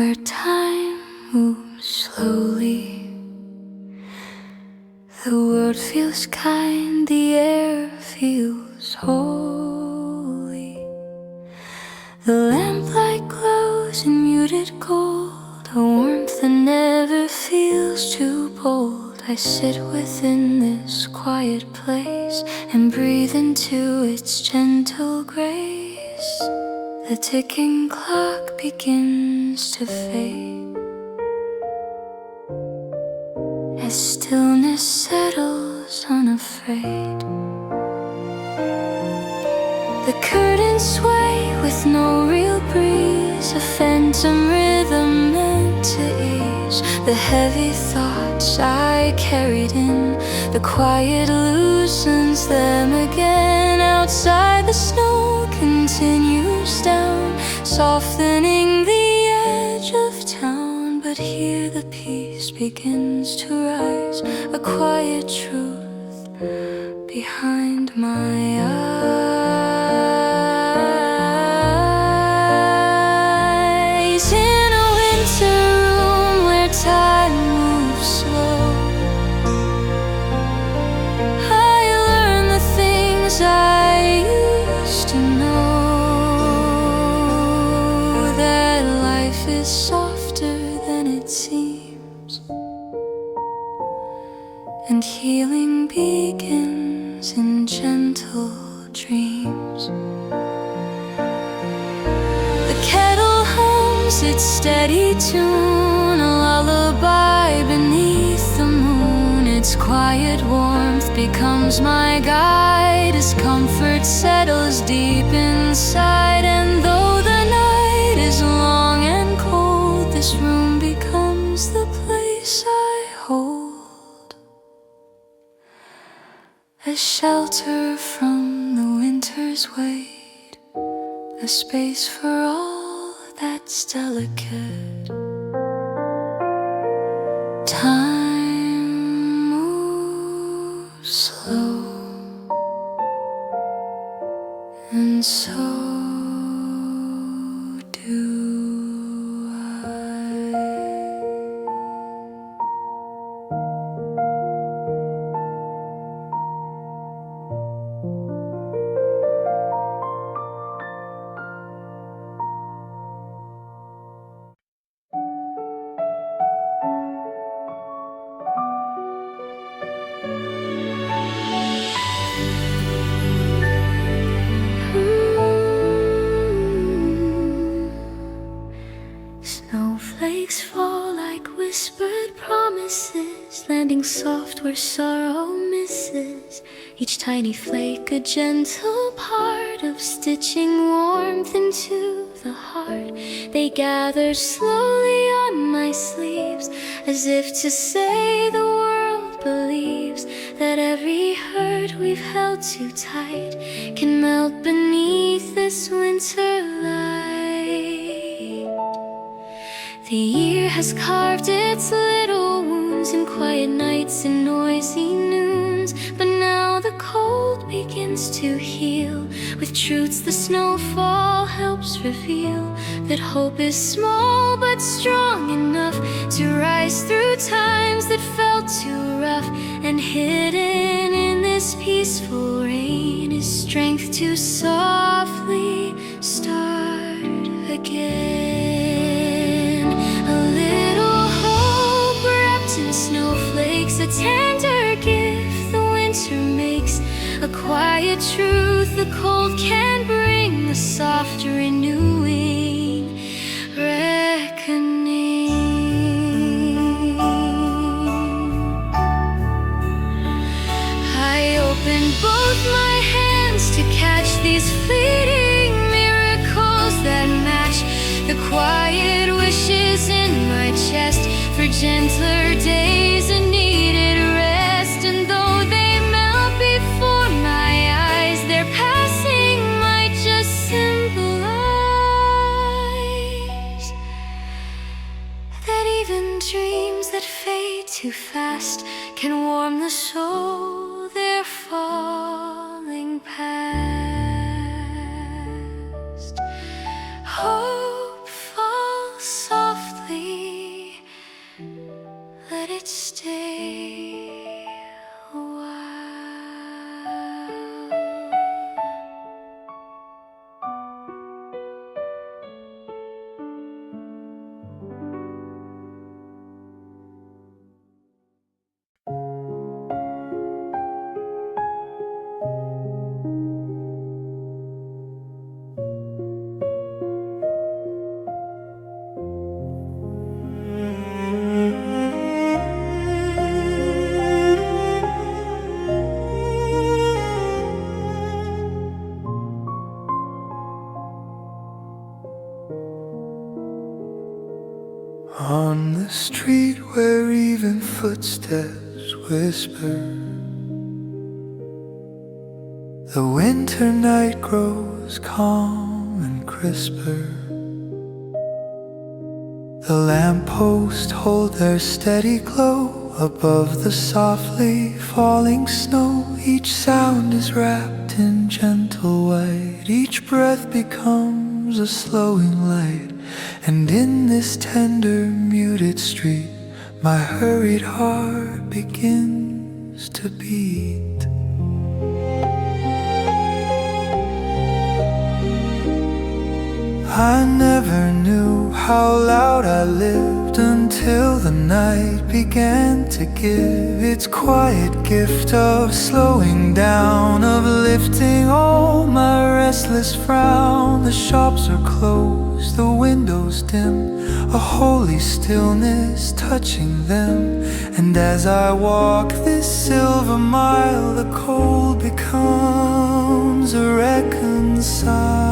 where time moves slowly. The world feels kind, the air feels holy. The lamplight glows in muted gold, a warmth that never feels too bold. I sit within this quiet place and breathe into its gentle grace. The ticking clock begins to fade as stillness settles unafraid. The curtains sway with no real breeze, a phantom rhythm meant to ease the heavy thoughts I carried in. The quiet loosens them again. Outside the snow continues down, softening the edge of town. But here the peace begins to rise, a quiet truth behind my eyes. In a winter room where time moves slow, I learn the things I used to know, that life is softer than it seems, and healing begins in gentle dreams. The kettle hums its steady tune, a lullaby beneath the moon. Its quiet warmth becomes my guide as comfort settles deep inside. And though the night is long and cold, this room becomes the place I hold, a shelter from the winter's weight, a space for all that's delicate. Time moves slow, and so do I. Snowflakes fall like whispered promises, landing soft where sorrow misses. Each tiny flake a gentle part of stitching warmth into the heart. They gather slowly on my sleeves, as if to say the world believes that every hurt we've held too tight can melt beneath this winter light. The year has carved its little wounds in quiet nights and noisy noons, but now the cold begins to heal with truths the snowfall helps reveal. That hope is small but strong enough to rise through times that felt too rough. And hidden in this peaceful rain is strength to softly start again. Snowflakes, a tender gift the winter makes, a quiet truth the cold can bring, a soft renewing reckoning. I open both my hands to catch these fleeting miracles that match the quiet wishes in my chest for gentler days and needed rest. And though they melt before my eyes, their passing might just symbolize that even dreams that fade too fast can warm the soul they're falling past. Hope falls softly On the street where even footsteps whisper, the winter night grows calm and crisper. The lampposts hold their steady glow above the softly falling snow. Each sound is wrapped in gentle white, each breath becomes a slowing light. And in this tender, muted street, my hurried heart begins to beat. I never knew how loud I lived until the night began to give its quiet gift of slowing down, of lifting all my restless frown. The shops are closed, the windows dim, a holy stillness touching them. And as I walk this silver mile, the cold becomes a reconciled.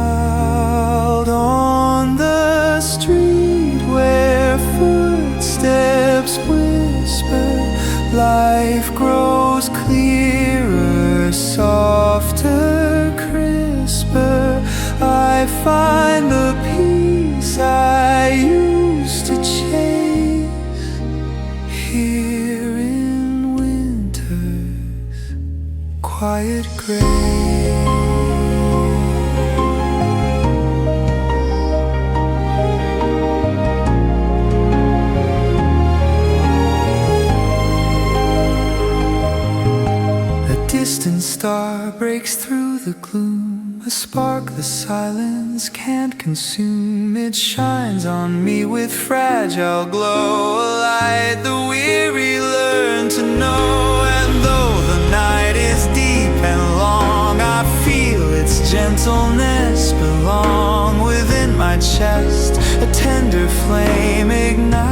On the street where footsteps whisper, life grows clearer, softer, crisper. I find the peace I used to chase here in winter's quiet grave. Distant star breaks through the gloom, a spark the silence can't consume. It shines on me with fragile glow, a light the weary learn to know. And though the night is deep and long, I feel its gentleness belong within my chest. A tender flame ignites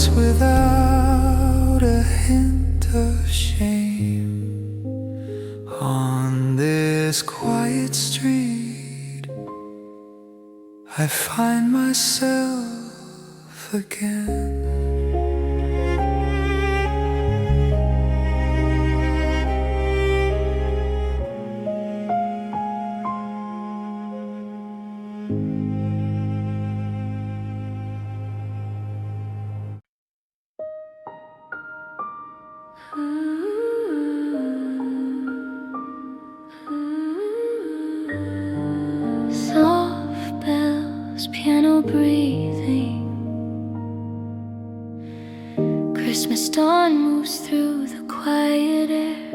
without a hint of shame. On this quiet street, I find myself again. Soft bells, piano breathing. Christmas dawn moves through the quiet air,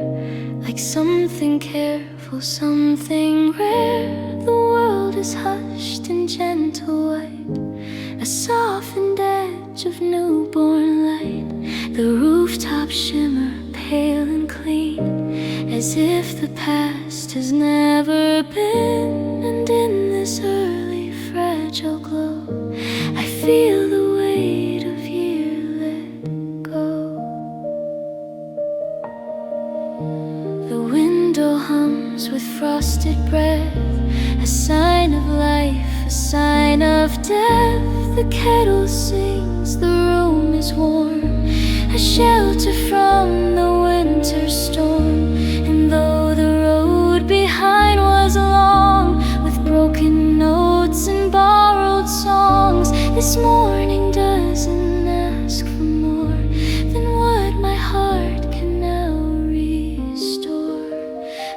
like something careful, something rare. The world is hushed in gentle white, a softened edge of newborn light. The rooftops shimmer pale and clean, as if the past has never been. And in this early fragile glow, I feel the weight of year let go. The window hums with frosted breath, a sign of life, a sign of death. The kettle sings, the room is warm, a shelter from the winter storm. And though the road behind was long, with broken notes and borrowed songs, this morning doesn't ask for more than what my heart can now restore.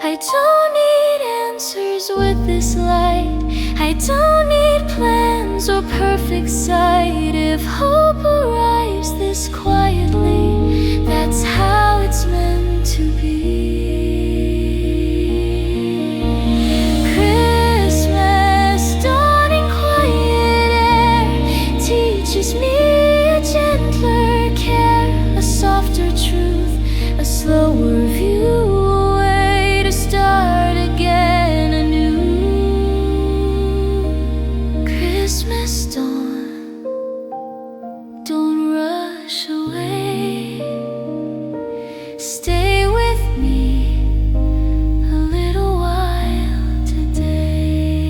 I don't need answers with this light, I don't need plans or perfect sight. If hope arrives this quietly, that's how it's meant to be. Christmas dawn in quiet air teaches me a gentler care, a softer truth, a slower view, a way to start again anew. Christmas dawn, don't rush away, stay with me a little while today.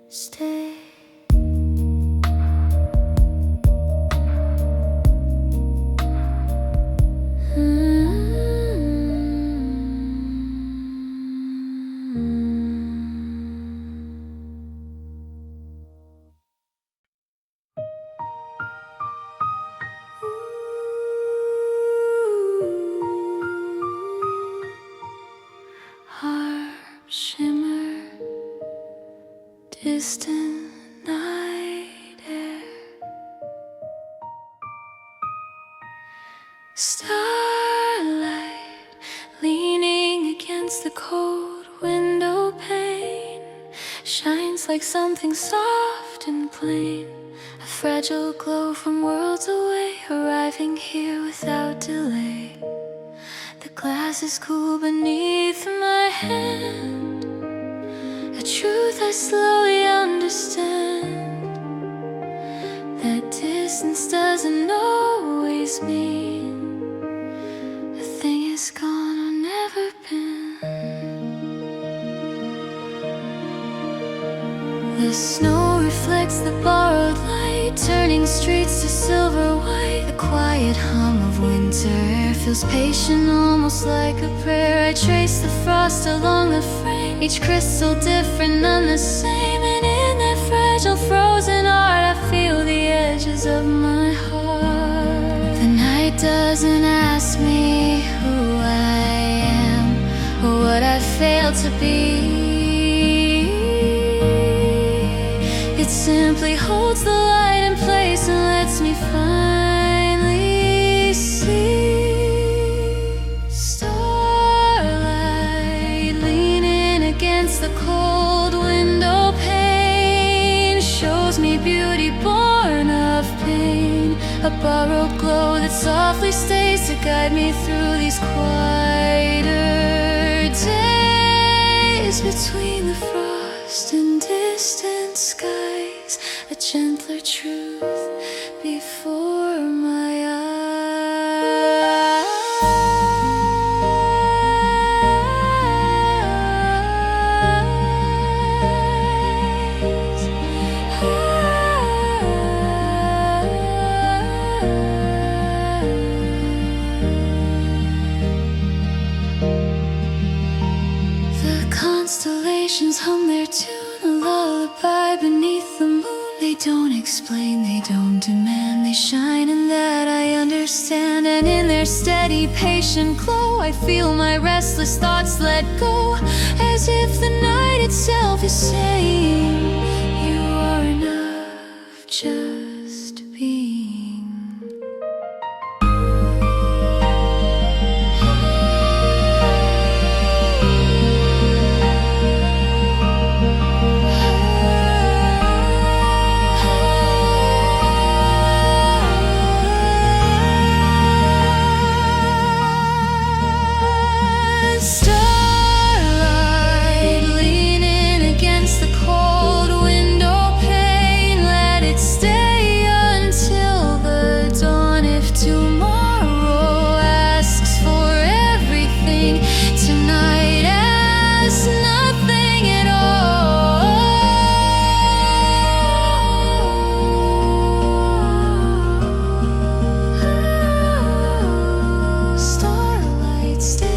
stay. Shimmer, distant night air, starlight leaning against the cold window pane, shines like something soft and plain, a fragile glow from worlds away, arriving here without delay. The glass is cool beneath my hand, a truth I slowly understand, that distance doesn't always mean a thing is gone or never been. The snow reflects the borrowed light, turning streets to silver white. The quiet hum of winter air feels patient, almost like a prayer. I trace the frost along the frame, each crystal different, none the same. And in that fragile frozen art I feel the edges of my heart. The night doesn't ask me who I am or what I failed to be. It simply holds the light in place and lets me finally see. Starlight leaning against the cold window pane, shows me beauty born of pain, a borrowed glow that softly stays to guide me through these quieter days. Between the frost and distant skies, a gentler truth before my eyes. The constellations hum their tune, a lullaby beneath the moon. They don't explain, they don't demand, they shine in that I understand. And in their steady, patient glow, I feel my restless thoughts let go, as if the night itself is saying, you are enough just being. Starlight leaning against the cold window pane, let it stay until the dawn. If tomorrow asks for everything, tonight asks nothing at all. Starlight stay.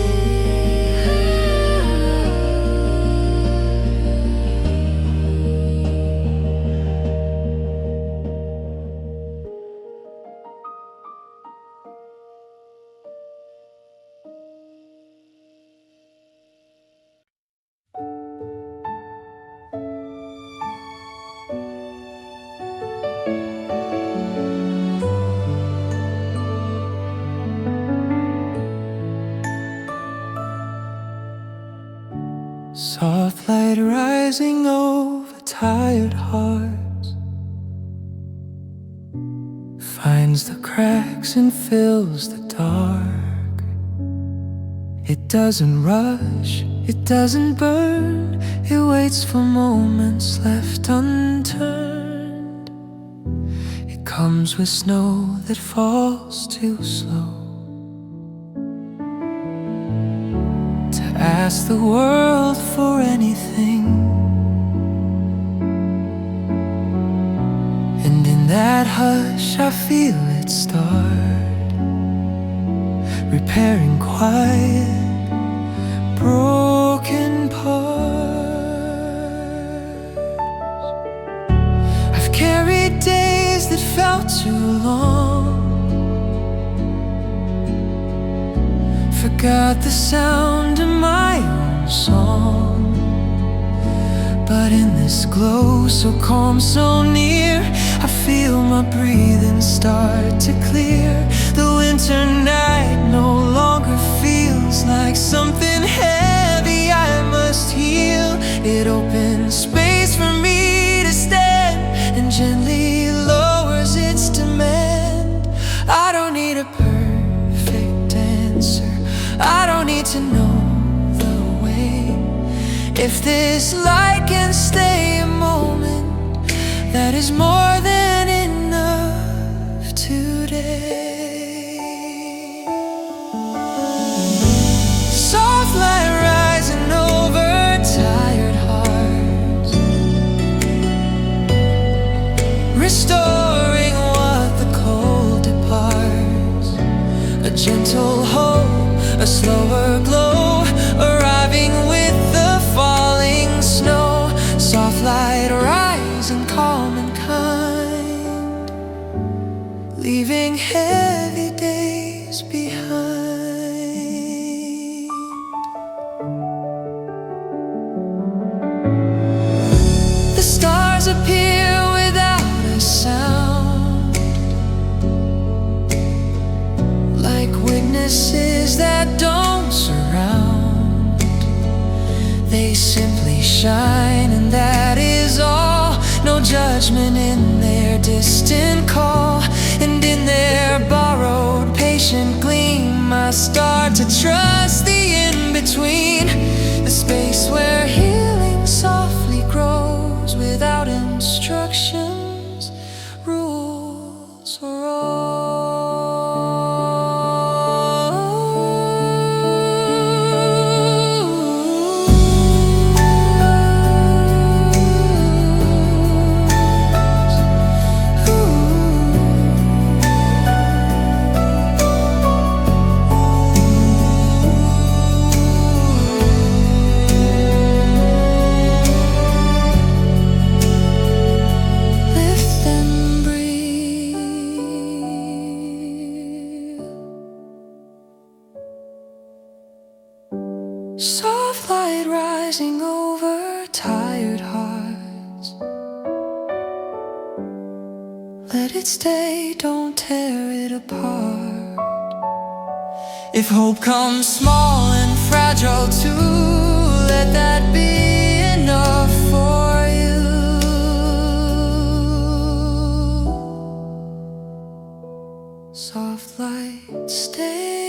Soft light rising over tired hearts, finds the cracks and fills the dark. It doesn't rush, it doesn't burn, it waits for moments left unturned. It comes with snow that falls too slow, ask the world for anything. that hush I feel it start, repairing quiet, broken parts. I've carried days that felt too long, forgot the sound of my own song. But in this glow so calm, so near, I feel my breathing start to clear. The winter night no longer feels like something heavy I must heal. It opens space for me to stand and gently lowers its demand. I don't need a perfect answer, I don't need to know the way. If this light can stay a moment, that is more than enough today. Soft light rising over tired hearts, restoring what the cold departs. A gentle hope, a slower glow, arriving with the falling snow. Soft light rising calm and kind, leaving heavy days behind. The stars appear without a sound, like witnesses that don't surround. They simply shine, and that is all. No judgment in their distant call, and in their borrowed patient gleam I start to trust the in-between, the space where healing softly grows without instructions, rules, or soft light rising over tired hearts. Let it stay, don't tear it apart. If hope comes small and fragile too, let that be enough for you. Soft light stays.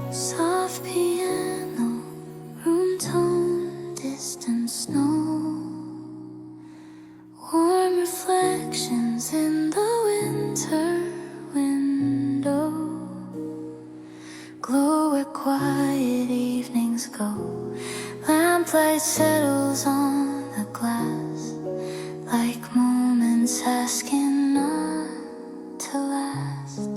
Soft piano, room tone, distant snow, warm reflections in the winter window, glow where quiet evenings go. Lamplight settles on the glass, like moments asking not to last.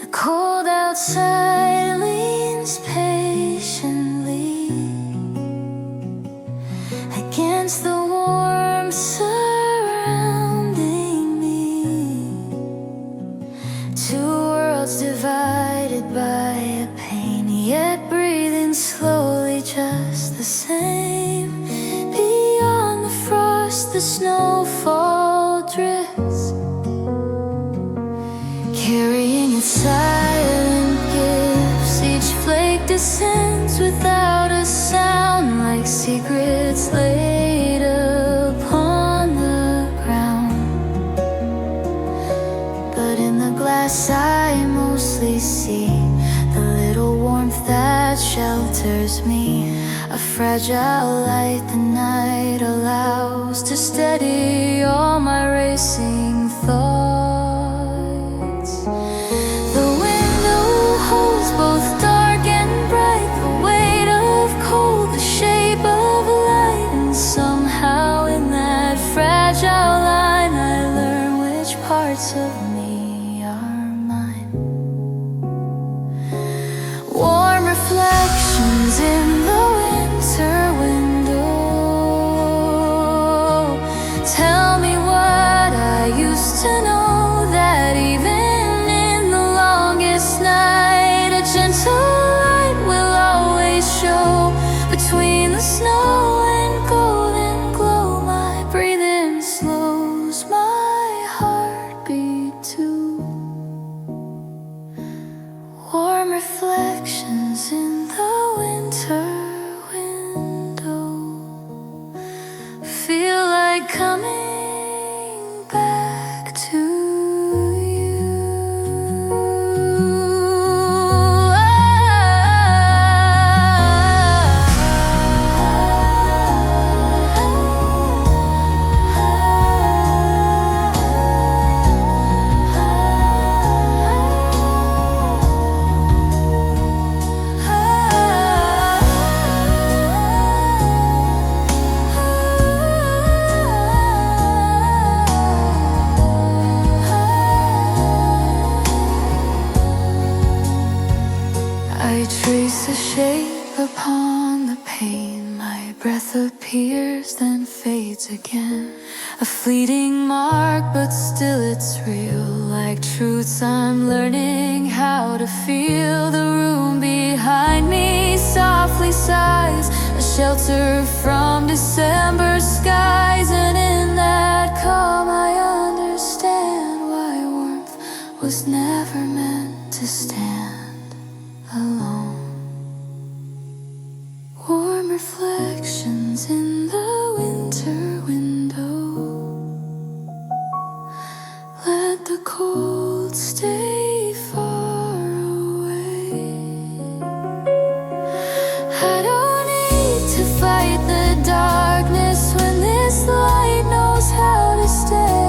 The cold outside leans patiently against the warmth surrounding me. Two worlds divided by a pain, yet breathing slowly just the same. Beyond the frost, the snowfall drifts, carrying its silent gifts. Each flake descends without a sound, like secrets laid upon the ground. But in the glass I mostly see the little that shelters me, a fragile light the night allows to steady all my racing thoughts. The window holds both dark and bright, the weight of cold, the shape of light, and somehow in that fragile line I learn which parts of me are mine. Warm reflections in the winter window tell me what I used to know, that even in the longest night a gentle light will always show. Between the snow and golden glow, my breathing slows my heartbeat too. Warm reflections in the winter window feel like coming back to you. I trace a shape upon the pane, my breath appears then fades again. A fleeting mark but still it's real, like truths I'm learning how to feel. The room behind me softly sighs, a shelter from December skies, and in that calm I understand why warmth was never meant to stand alone. Warm reflections in the winter window, let the cold stay far away. I don't need to fight the darkness when this light knows how to stay.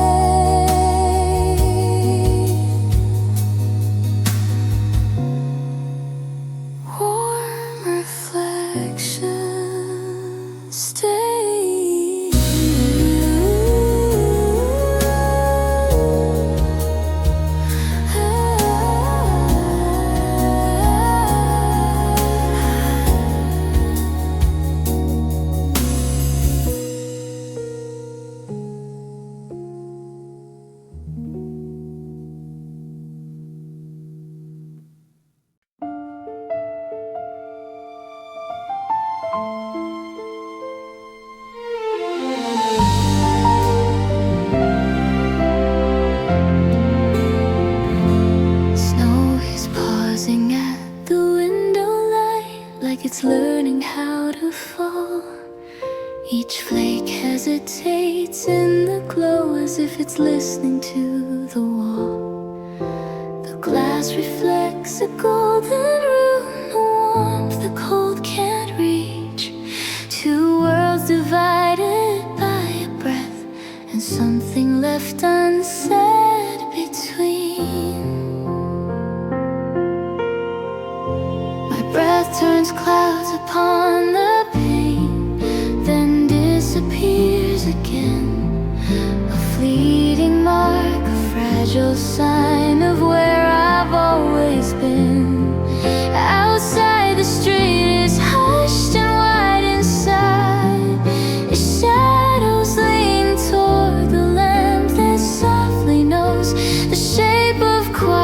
Warm reflections stay. Snow is pausing at the window light, like it's learning how to fall. Each flake hesitates in the glow, as if it's listening to the wall. The glass reflects a golden rune, a warmth the cold can't reach. Two worlds divided by a breath, and something left unsaid between. My breath turns clouds upon the pane, then disappears again. A fleeting mark, a fragile sign of where I've always been. Outside the street is hushed and wide inside. Its shadows lean toward the lamp that softly knows the shape of quiet.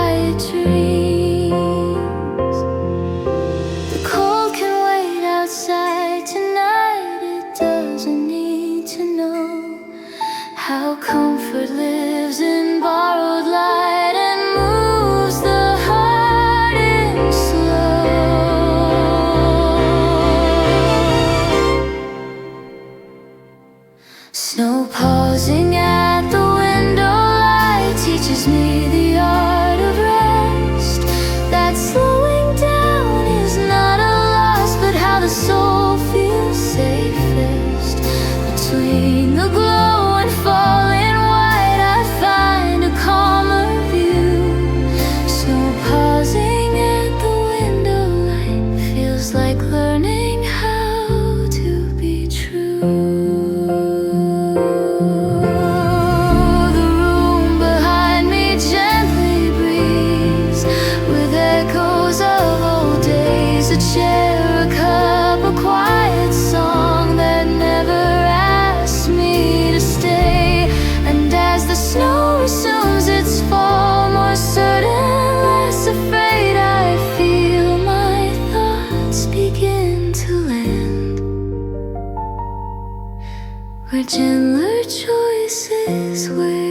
where gentler choices wait.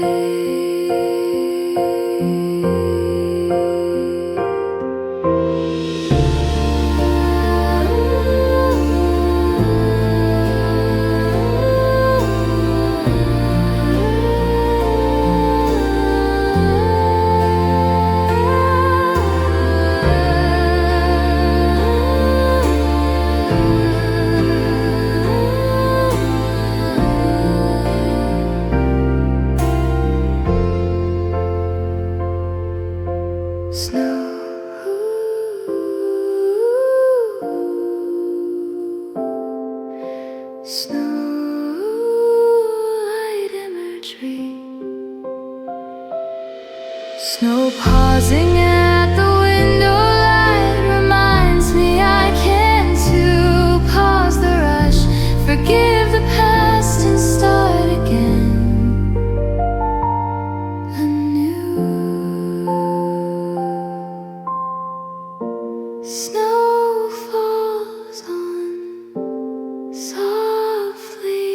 Snow pausing at the window light reminds me I can too. Pause the rush, forgive the past and start again anew. Snow falls on softly.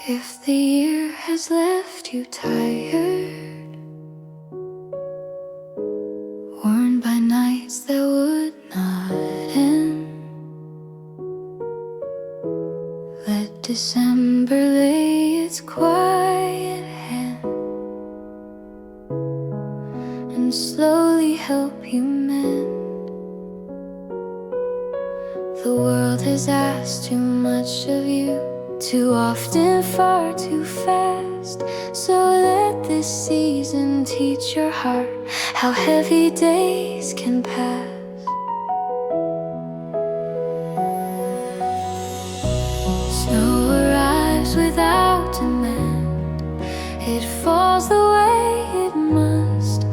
If the year has left you tired, worn by nights that would not end, let December lay its quiet hand and slowly help you mend. The world has asked too much of you, too often, far too fast. So let this season teach your heart how heavy days can pass. Snow arrives without demand, it falls the way it must,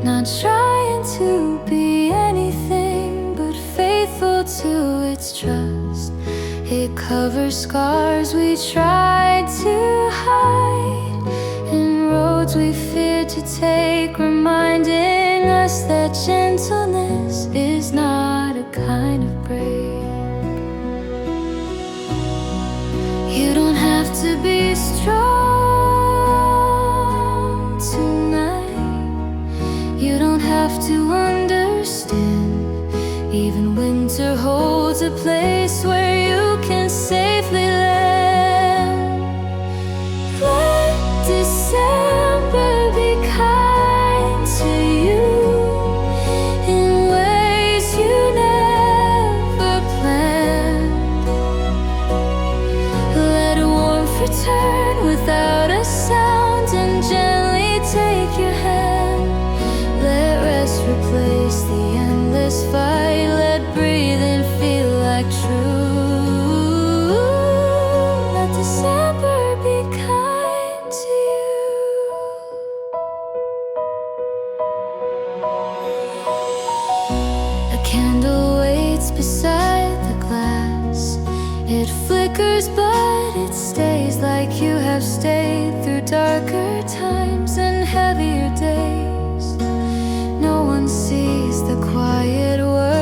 not trying to be anything but faithful to its trust. It covers scars we tried to hide and roads we feared to take, reminding us that gentleness is not a kind of break. You don't have to be strong tonight. You don't have to understand. Even winter holds a place where you can safely land. Let December be kind to you in ways you never planned. Let warmth return without a sound and gently take your hand. Let rest replace the endless fight. Let breathing feel like true. Let December be kind to you. A candle waits beside the glass. It flickers but it stays, like you have stayed through darker times and heavier days. No one sees the quiet words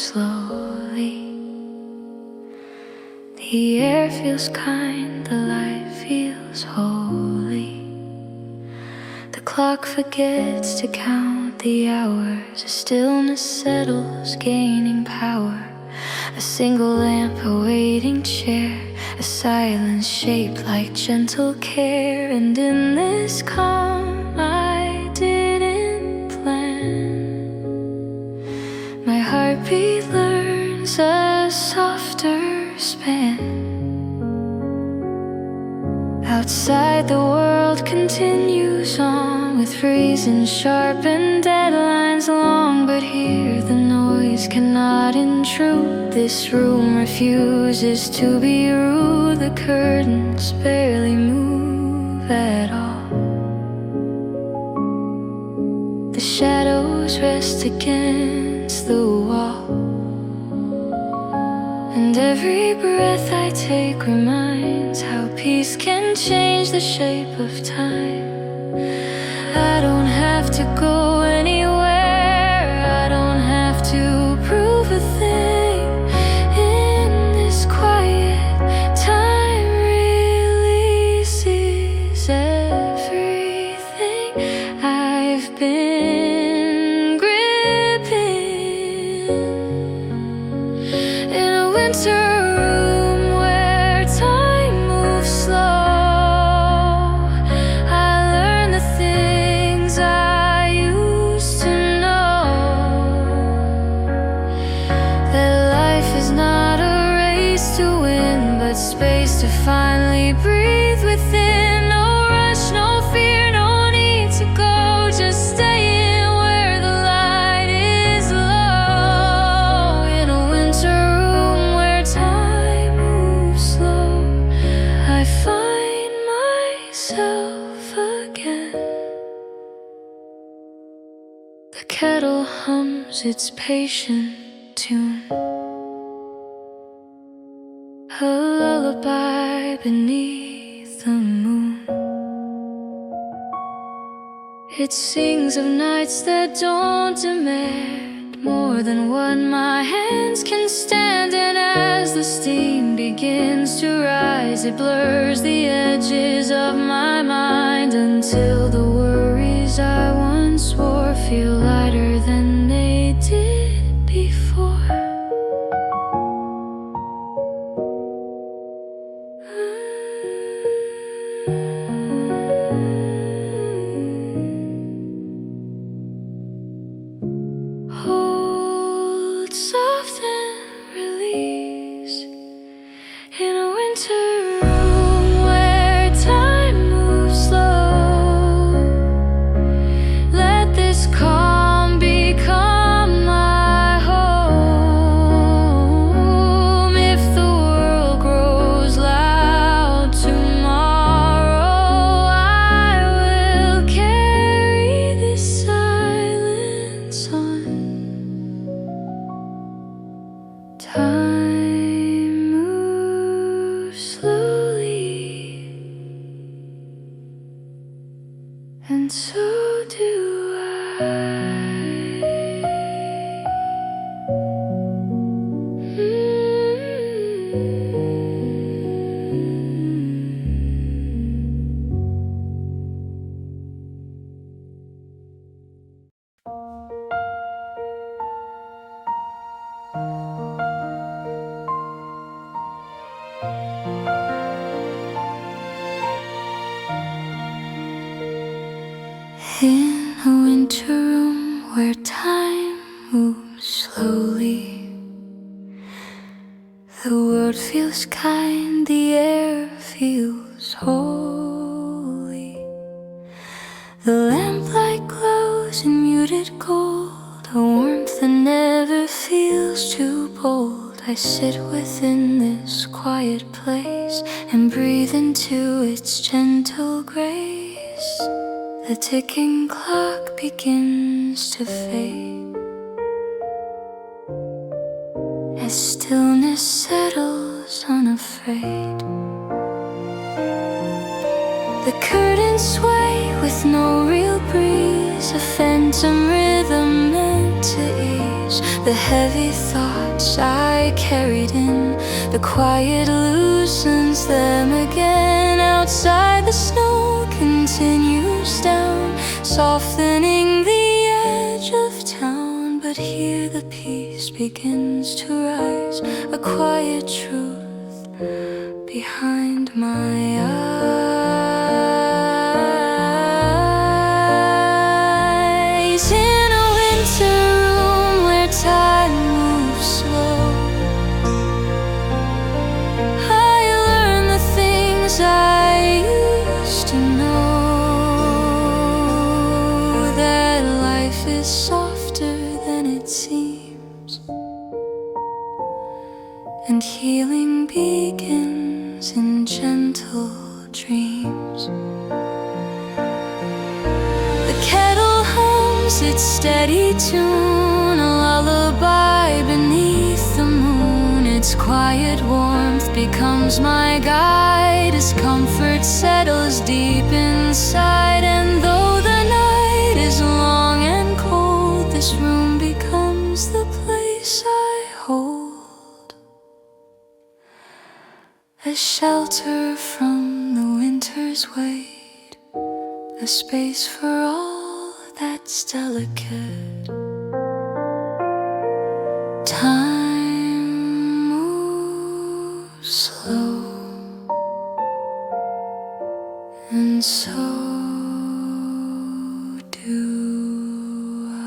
slowly. The air feels kind, the light feels holy. The clock forgets to count the hours, a stillness settles, gaining power. A single lamp, a waiting chair, a silence shaped like gentle care. And in this calm I didn't plan, my heartbeat learns a softer span. Outside the world continues on, with reason sharp and deadlines long. But here the noise cannot intrude. This room refuses to be rude. The curtains barely move at all. The shadows rest against the wall, and every breath I take reminds how peace can change the shape of time. I don't have to go anywhere, I don't have to prove a thing. In this quiet, time releases everything I've been gripping. In a winter room where time moves slow, I learn the things I used to know. That life is not a race to win, but space to finally breathe within. No rush, no fear, no need to go, just stay in where the light is low. In a winter room where time moves slow, I find myself again. The kettle hums its patient tune, a lullaby beneath the moon. It sings of nights that don't demand more than what my hands can stand. And as the steam begins to rise, it blurs the edges of my mind, until the worries I once wore feel lighter than they did before. Hold soft and release. In a winter room where time moves slow, let this calm become my home. If the world grows loud tomorrow, I will carry this silence on. Time moves slowly, and so do I. In a winter room where time moves slowly, the world feels kind, the air feels holy. The lamplight glows in muted gold, a warmth that never feels too bold. I sit within this quiet place and breathe into its gentle grace. The ticking clock begins to fade as stillness settles unafraid. The curtains sway with no real breeze, a phantom rhythm meant to ease the heavy thoughts I carried in. The quiet loosens them again. Outside the snow continues down, softening the edge of town. But here the peace begins to rise, a quiet truth behind my eyes. In a winter room where time moves slow, I learn the things I used to know, that life is softer than it seems, and healing begins in gentle dreams. The kettle hums its steady tune, a lullaby beneath the moon. Its quiet warmth becomes my guide as comfort settles deep inside. And though the night is long and cold, this room becomes the place I hold, a shelter from the winter's weight, a space for all that's delicate. Time moves slow, and so do I.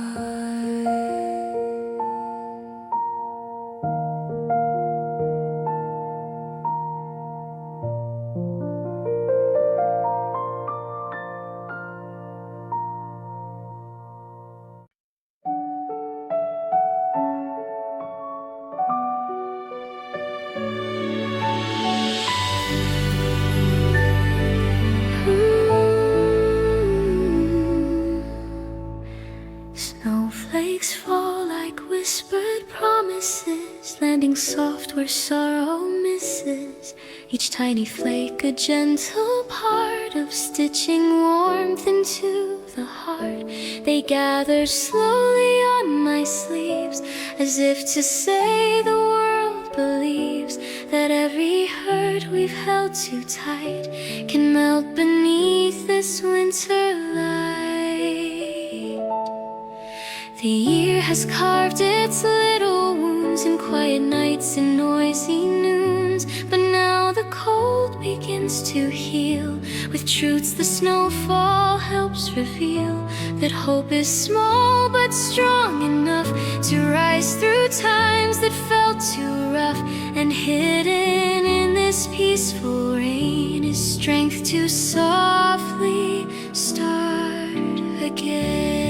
Snowflakes fall like whispered promises, landing soft where sorrow misses. Each tiny flake a gentle part of stitching warmth into the heart. They gather slowly on my sleeves, as if to say the world believes that every hurt we've held too tight can melt beneath this winter light. The year has carved its little wounds in quiet nights and noisy noons, but now the cold begins to heal with truths the snowfall helps reveal. That hope is small but strong enough to rise through times that felt too rough. And hidden in this peaceful rain is strength to softly start again.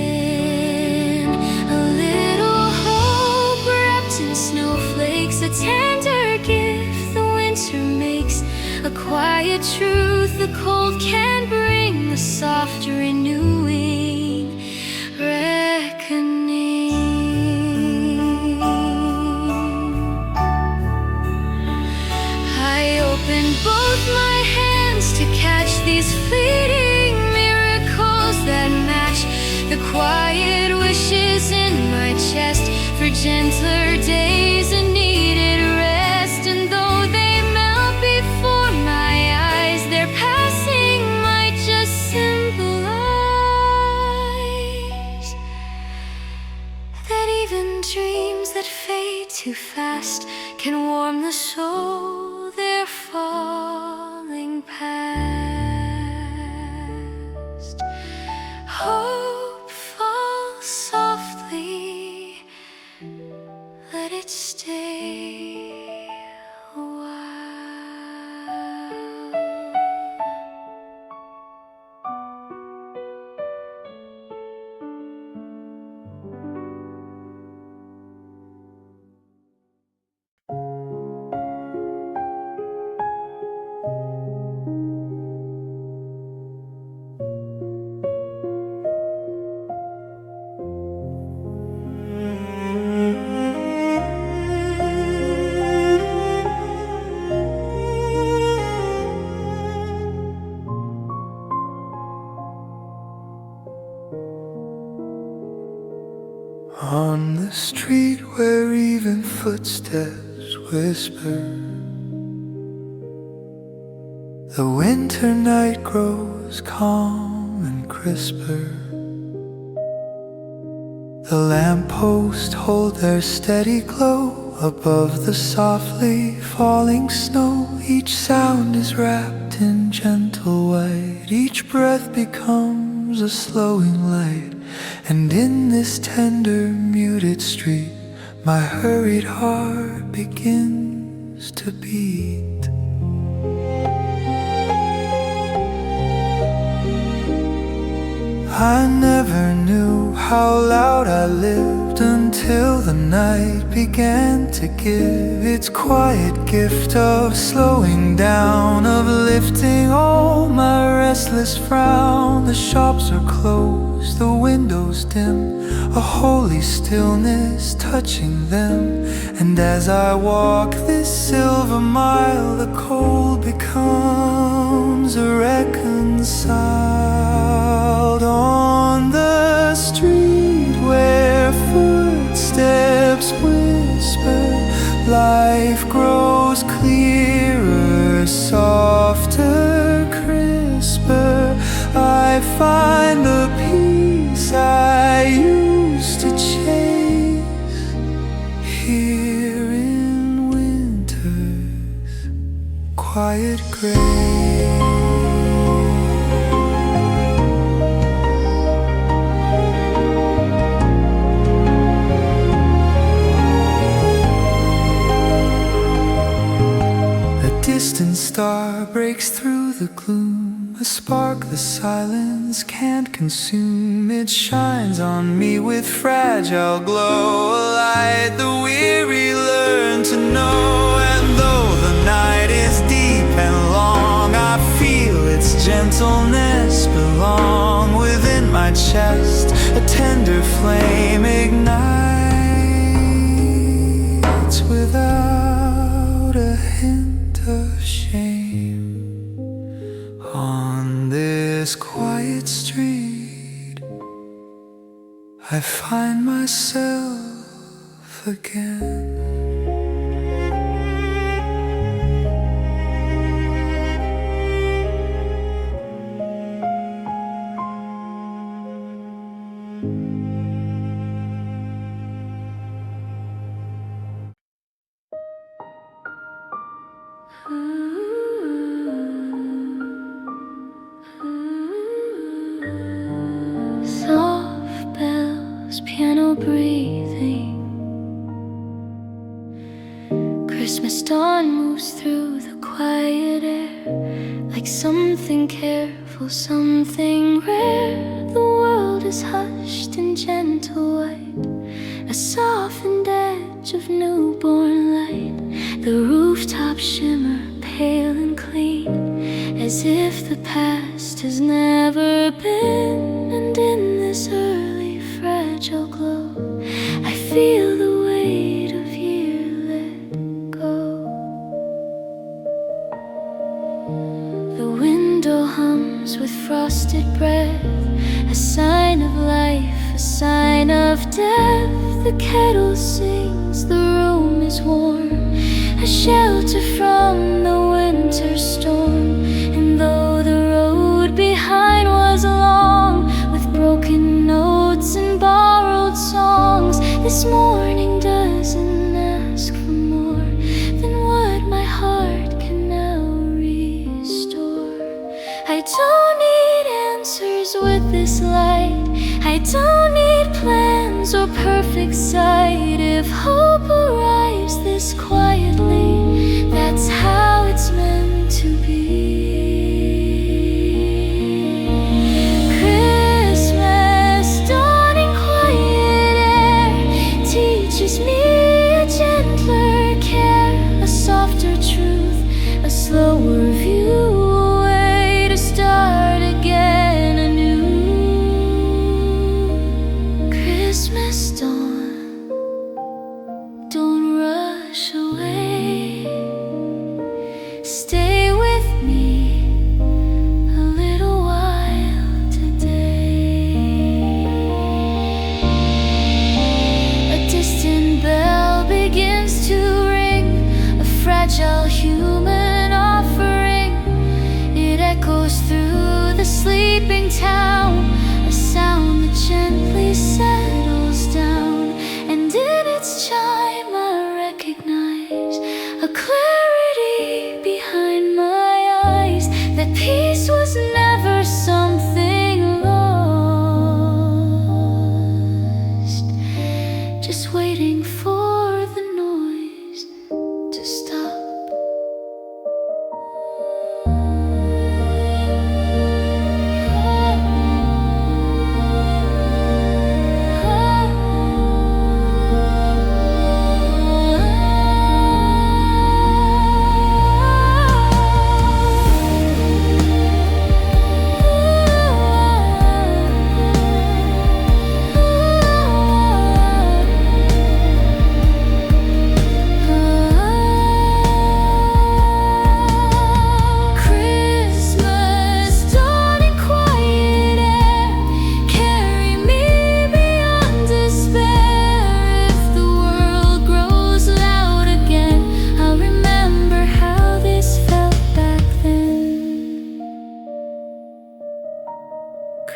A little hope wrapped in snowflakes, a tender gift the winter makes, a quiet truth the cold can bring, a soft renewing reckoning. I open both my hands to catch these fleeting miracles that match the quiet wishes in my chest for gentler days and needed rest. And though they melt before my eyes, their passing might just symbolize that even dreams that fade too fast can warm the soul they're falling past. Hope falls softly, let it stay a while. On the street where even footsteps whisper. The winter night grows calm and crisper. The lampposts hold their steady glow above the softly falling snow. Each sound is wrapped in gentle white. Each breath becomes a slowing light. And in this tender, muted street, my hurried heart begins to beat. I never knew how loud I lived until the night began to give its quiet gift of slowing down, of lifting all my restless frown. The shops are closed, the windows dim, a holy stillness touching them. And as I walk this silver mile, the cold becomes a reconciled. On the street where footsteps whisper, life grows clearer, softer, crisper. I find the peace I used to chase here in winter's quiet grave. Distant star breaks through the gloom, a spark the silence can't consume. It shines on me with fragile glow, a light the weary learn to know. And though the night is deep and long, I feel its gentleness belong. Within my chest a tender flame ignites without a hint of shame. On this quiet street I find myself again. Soft bells, piano breathing. Christmas dawn moves through the quiet air, like something careful, something rare. The world is hushed in gentle white, a softened edge of newborn light. The rooftops shimmer pale and clean, as if the past has never been. And in this early fragile glow, I feel the weight of year let go. The window hums with frosted breath, a sign of life, a sign of death. The kettle sings, the room is warm, a shelter from the winter storm. And though the road behind was long, with broken notes and borrowed songs, this morning doesn't ask for more than what my heart can now restore. I don't need answers with this light, I don't need plans or perfect sight. If hope arrives this quietly, that's how it's meant to be. Christmas dawn in quiet air teaches me a gentler care, a softer truth, a slower view, a way to start again anew. Christmas dawn, don't rush away, stay with me a little while today. A distant bell begins to ring, clarity behind my eyes, that peace was never something lost, just waiting for the noise to stop.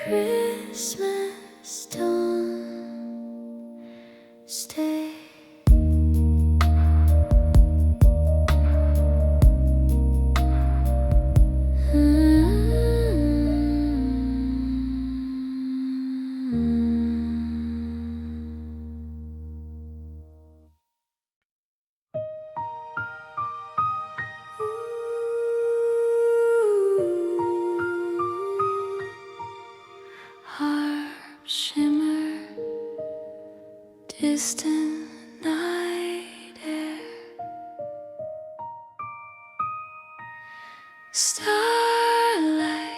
Christmas don't stay. Shimmer, distant night air, starlight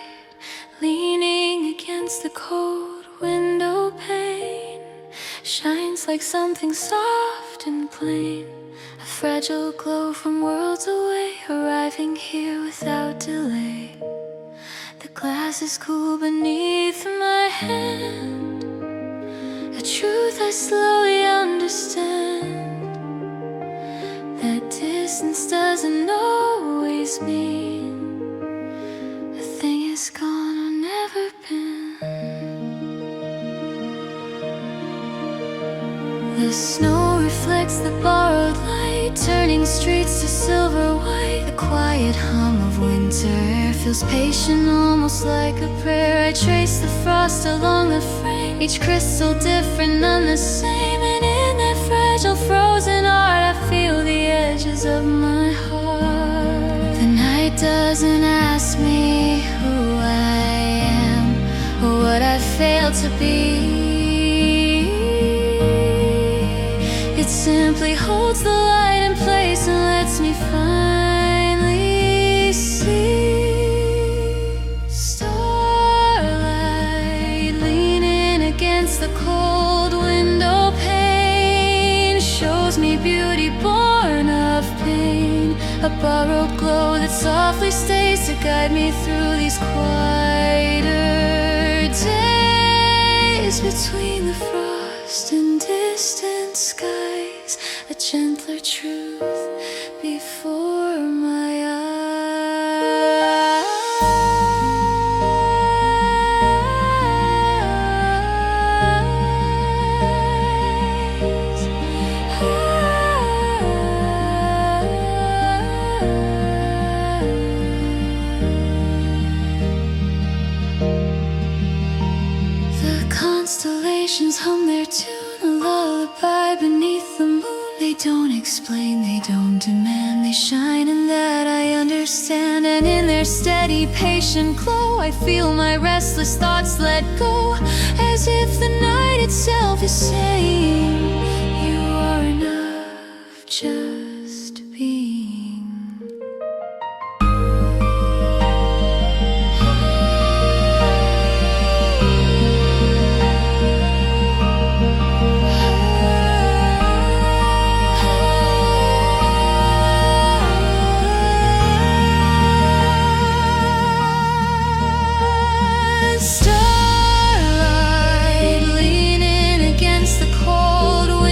leaning against the cold window pane, shines like something soft and plain, a fragile glow from worlds away, arriving here without delay. The glass is cool beneath my hand, a truth I slowly understand, that distance doesn't always mean a thing is gone or never been. The snow reflects the borrowed light, turning streets to silver white. The quiet hum of winter air feels patient, almost like a prayer. I trace the frost along the frame, each crystal different, none the same. And in that fragile frozen art, I feel the edges of my heart. The night doesn't ask me who I am or what I failed to be. It simply holds the light in place and lets me finally see. Starlight leaning against the cold window pane, shows me beauty born of pain, a borrowed glow that softly stays to guide me through these quieter days. Between the frost and distant skies, a gentler truth before my eyes. The constellations hum their tune, a lullaby beneath the moon. They don't explain, they don't demand, they shine in that I understand. And in their steady, patient glow, I feel my restless thoughts let go, as if the night itself is saying, you are enough just being. Starlight leaning against the cold wind.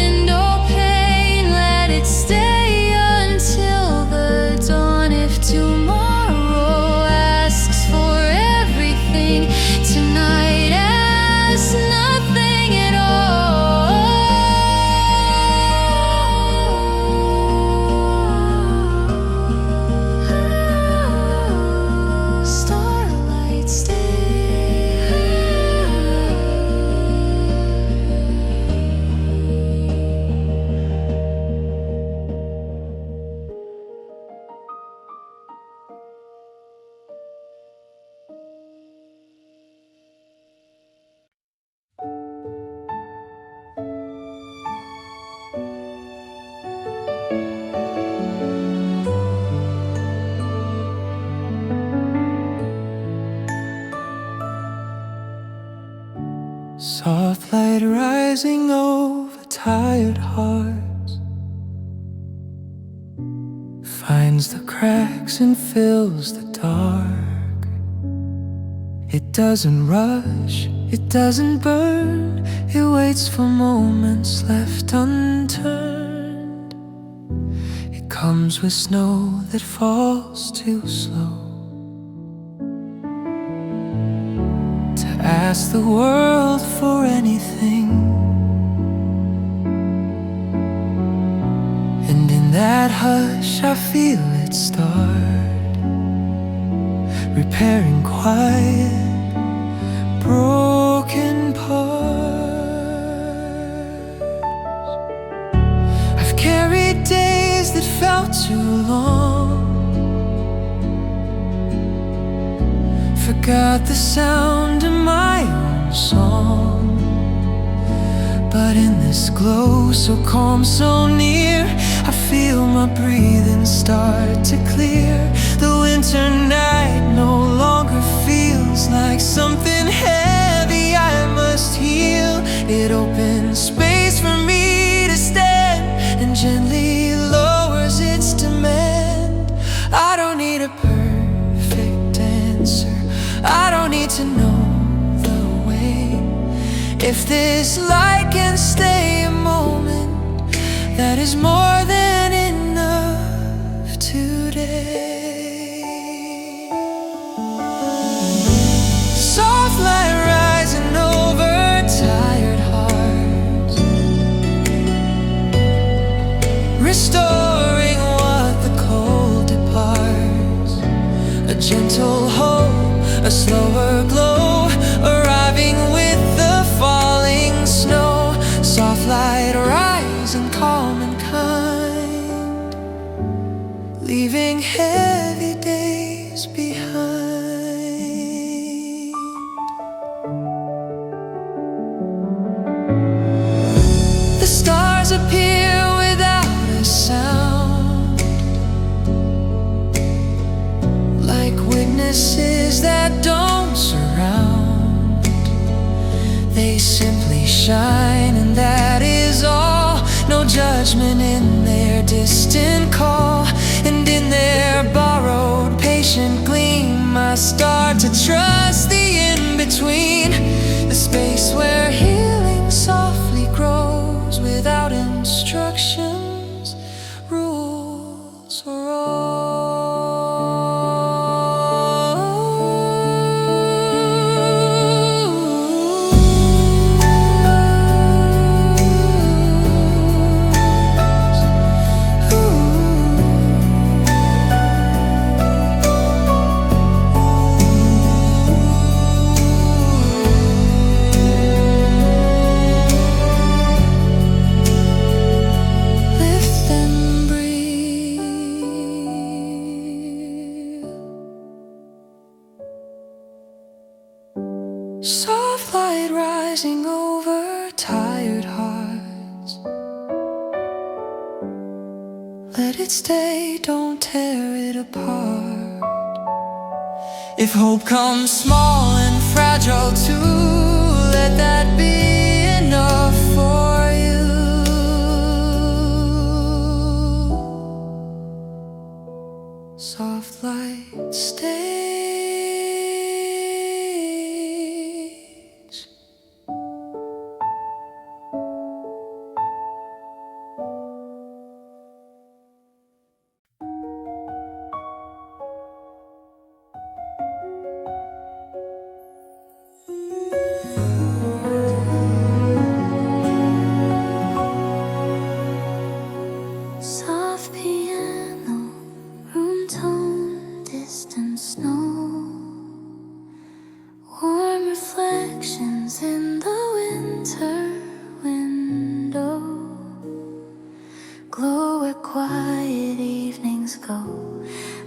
Softlight rising over tired hearts, finds the cracks and fills the dark. It doesn't rush, it doesn't burn, it waits for moments left unturned. It comes with snow that falls too slow to ask the world for anything. And in that hush I feel it start, repairing quiet broken parts. I've carried days that felt too long, forgot the sound of my own song. But in this glow so calm, so near, I feel my breathing start to clear. The winter night no longer feels like something heavy I must heal. It opens space for me to stand and gently lowers its demand. I don't need a perfect answer, I don't need to know the way. If this light can stay a moment, that is more than enough today. Soft light rising over tired hearts, restoring what the cold departs. A gentle hope, a slower glow, arriving with the falling snow. Soft light rising calm and kind, leaving heavy days behind. The stars appear without a sound, like witnesses that don't surround. They simply shine and that is all. No judgment in their distant call, and in their borrowed patient gleam I start to trust the in-between, the space where healing softly grows without instructions, rules, or soft light rising over tired hearts. Let it stay, don't tear it apart. If hope comes small and fragile too, let that be enough for you. Soft light stays. Soft piano, room tone, distant snow, warm reflections in the winter window, glow where quiet evenings go.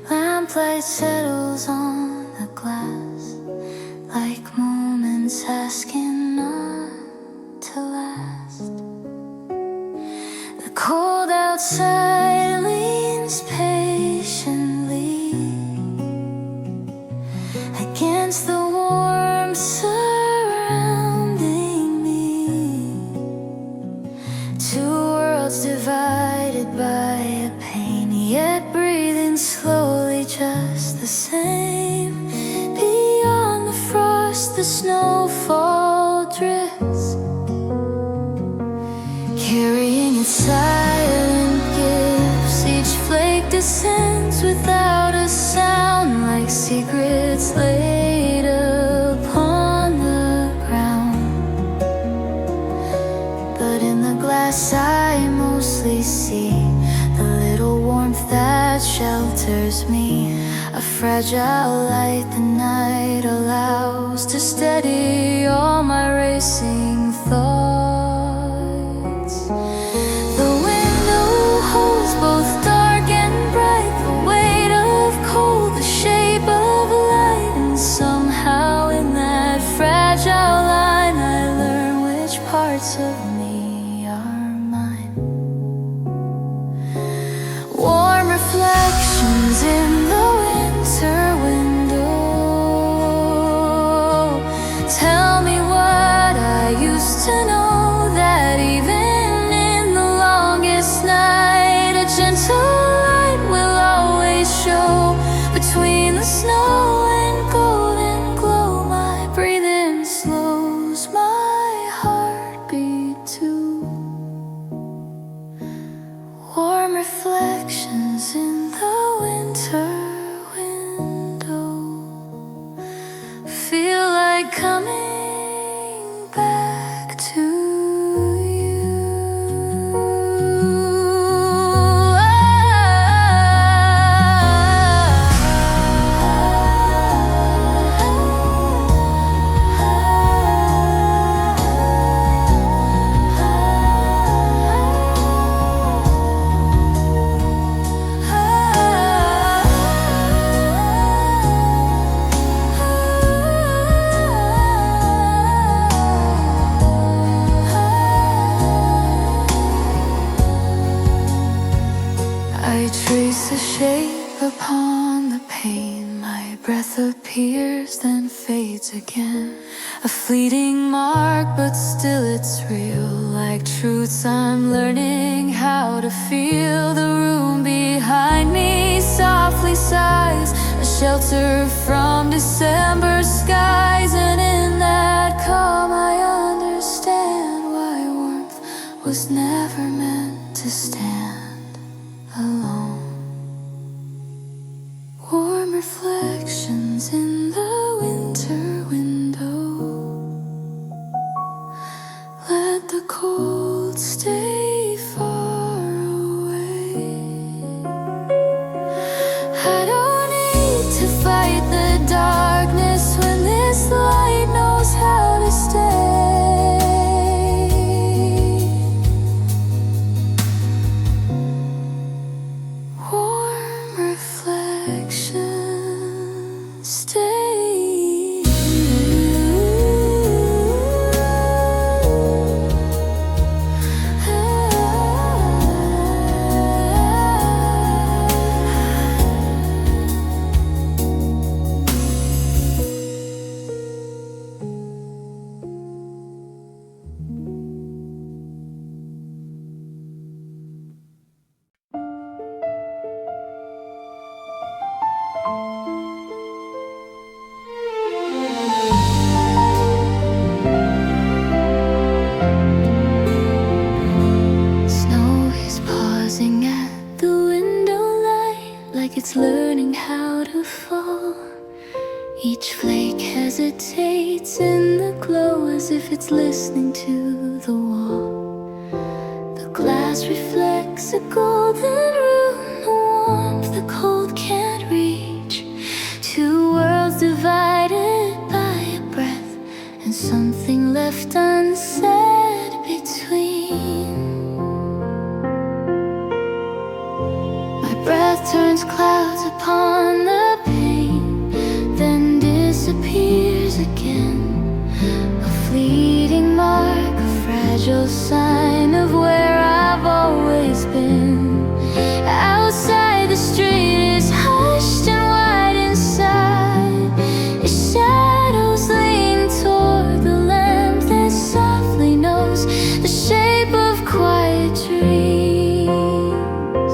Lamplight settles on the glass, like moments asking not to last. The cold outside leans patiently against the warmth surrounding me. listens without a sound, like secrets laid upon the ground. But in the glass I mostly see the little warmth that shelters me, a fragile light the night allows to steady all my racing thoughts. The window holds both dark and bright, the weight of cold, the shape of light, and somehow in that fragile line I learn which parts of me are mine. Warm reflections in the winter window tell me what I used to know, that even in the longest night a gentle light will always show. Between the snow and golden glow, my breathing slows my heartbeat too. Warm reflections in the winter window feel like coming back to you. I trace a shape upon the pane, my breath appears then fades again. A fleeting mark but still it's real, like truths I'm learning how to feel. The room behind me softly sighs, a shelter from December skies, and in that calm I understand why warmth was never meant to stand alone. Warm reflections in the winter window, let the cold stay far away. I don't need to fight the darkness when this light knows how to stay. Warm reflections stay. Snow is pausing at the window light, like it's learning how to fall. Each flake hesitates in the glow, as if it's listening to the wall. The glass reflects a golden rune, a warmth the cold can't reach. Two worlds divided by a breath, and something left unsaid between. My breath turns clouds upon the pane, then disappears again. A fleeting mark, a fragile sign of where I've always been. Outside the street is hushed and wide inside. Its shadows lean toward the lamp that softly knows the shape of quiet dreams.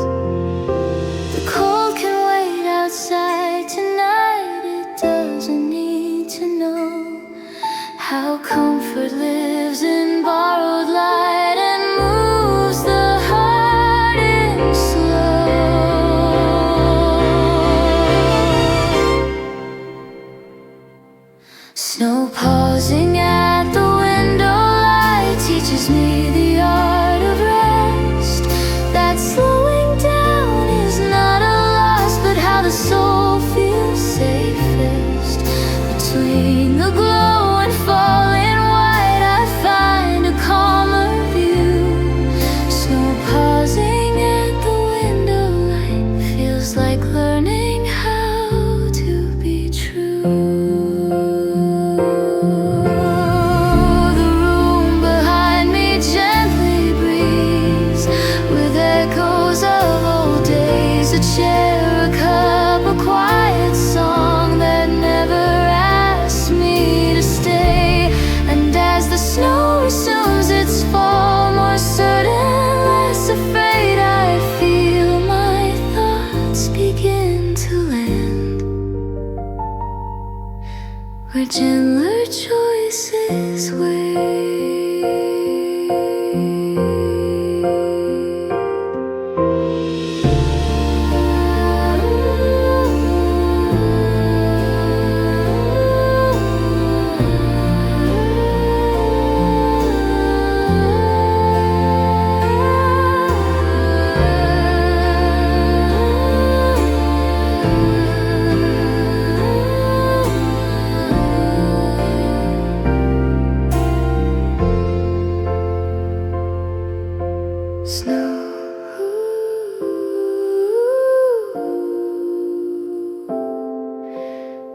The cold can wait outside tonight, it doesn't need to know how comfort lives in borrowed light. keys, a chair, a cup, a quiet song that never asked me to stay. And as the snow resumes its fall, more certain, less afraid, I feel my thoughts begin to land where gentler choices wait.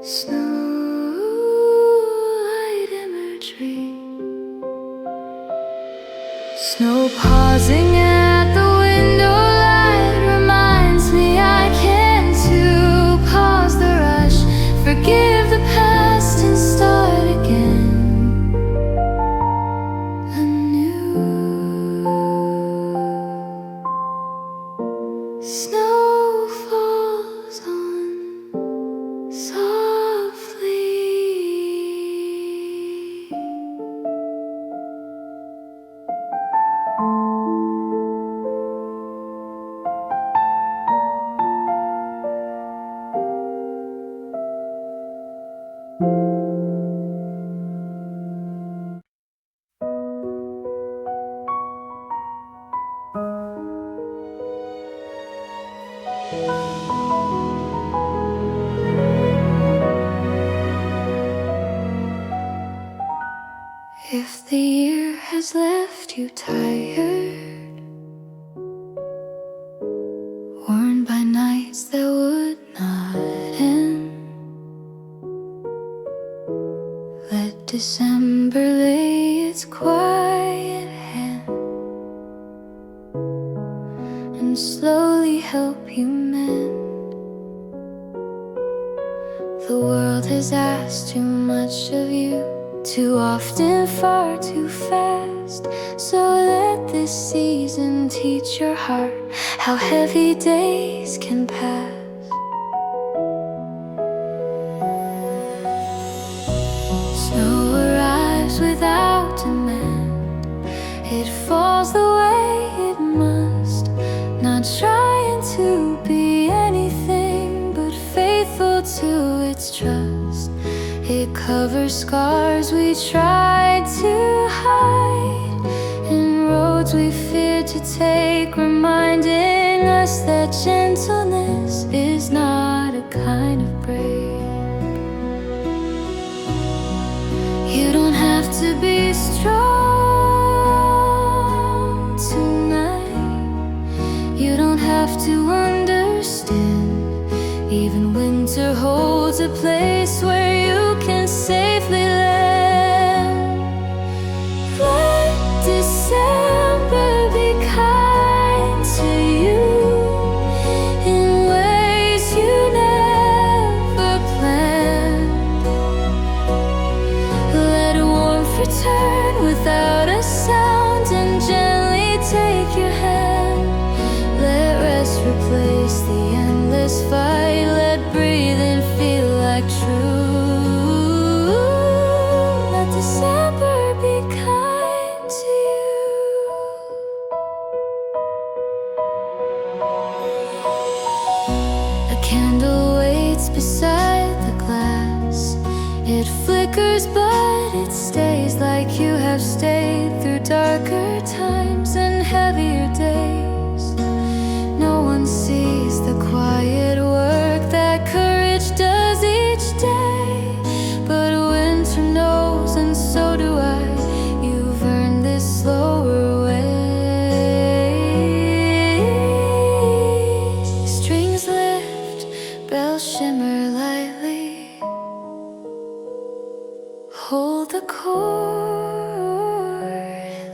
Snowlight imagery. Snow pausing at the window light reminds me I can too pause the rush, forgive the past and start again anew. Snow falls on softly. If the year has left you tired, worn by nights that would not end, let December lay its quiet hand and slowly help you mend. The world has asked too much of you, too often, far too fast. So let this season teach your heart how heavy days can pass. Snow arrives without demand, it falls the way it must, not trying to be anything but faithful to its trust. It covers scars we tried to hide, and roads we feared to take, reminding us that gentleness is not a kind of break. You don't have to be strong tonight, you don't have to understand. Even winter holds a place where you can safely land. Let December be kind to you in ways you never planned. Let warmth return without a sound and gently take your hand. Let rest replace the endless fight. Let breathe and feel like true. Let December be kind to you. A candle waits beside the glass. It flickers but it stays, like you have stayed through darker times and heavier days. No one sees the quiet work that courage does each day, but winter knows, and so do I. You've earned this slower way. Strings lift, bells shimmer lightly. Hold the chord,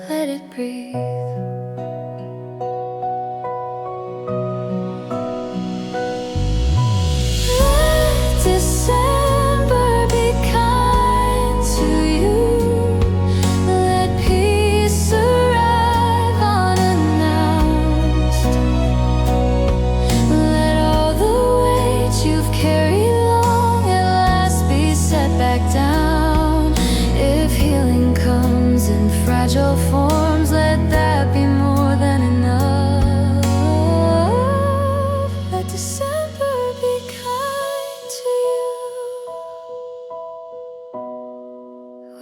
let it breathe.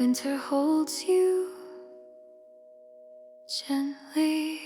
winter holds you gently.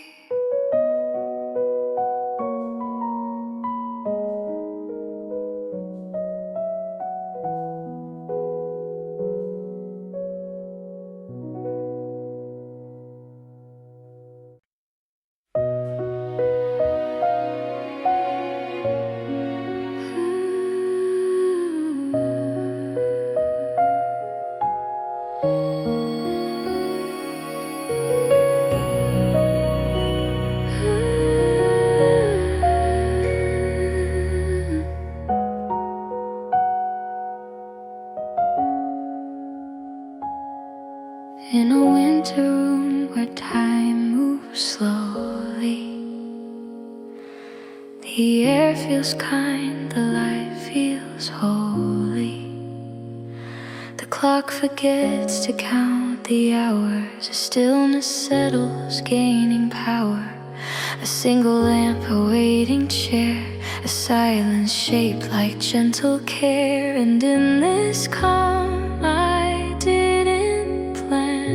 In a winter room where time moves slowly, the air feels kind, the light feels holy. The clock forgets to count the hours, a stillness settles, gaining power. A single lamp, a waiting chair, a silence shaped like gentle care. And in this calm I didn't plan,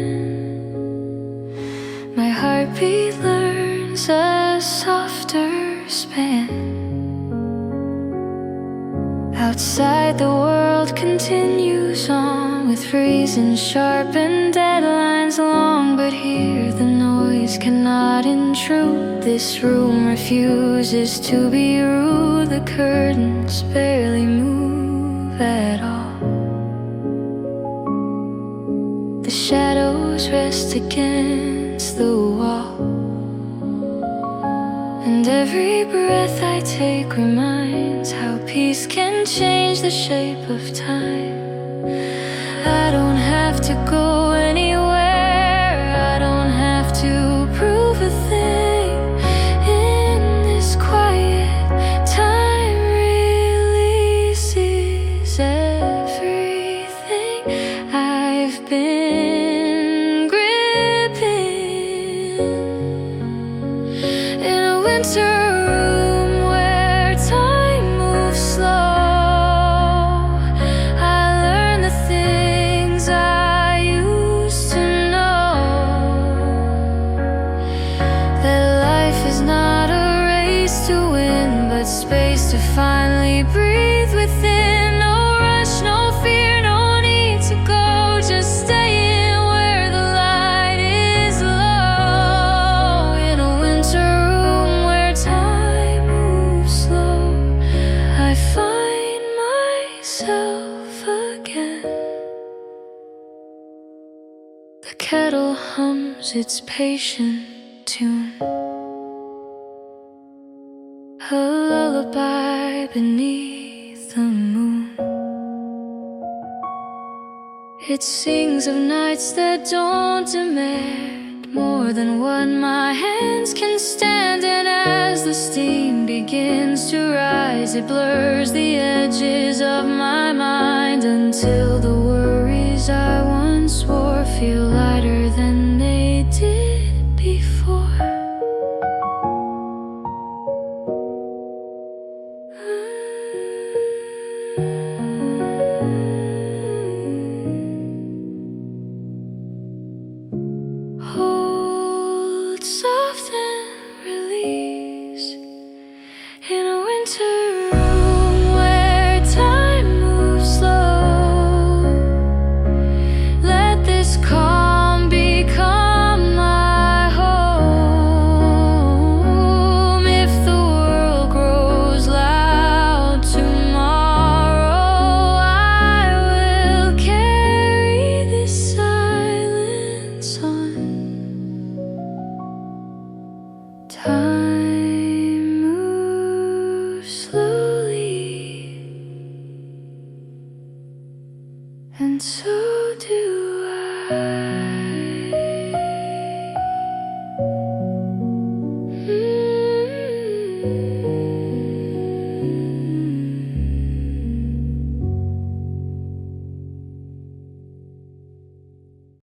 my heartbeat learns a softer span. Outside the world continues on, with reason sharp and deadlines long. But here the noise cannot intrude, this room refuses to be rude. The curtains barely move at all, the shadows rest against the wall. And every breath I take reminds how peace can change the shape of time. I don't have to go anywhere, I don't have to prove a thing. In this quiet, time releases everything I've been gripping. In a winter room where time moves slow, I learn the things I used to know, that life is not a race to win, but space to finally breathe within. No rush, no fear, no need to go, just stay in where the light is low. In a winter room where time moves slow, I find myself again. The kettle hums its patient tune, a lullaby beneath the moon. It sings of nights that don't demand more than what my hands can stand. And as the steam begins to rise, it blurs the edges of my mind, until the worries I once wore feel lighter than they did before. Hold soft and release. In a winter room where time moves slow, let this calm become my home. If the world grows loud tomorrow, I will carry this silence on. Time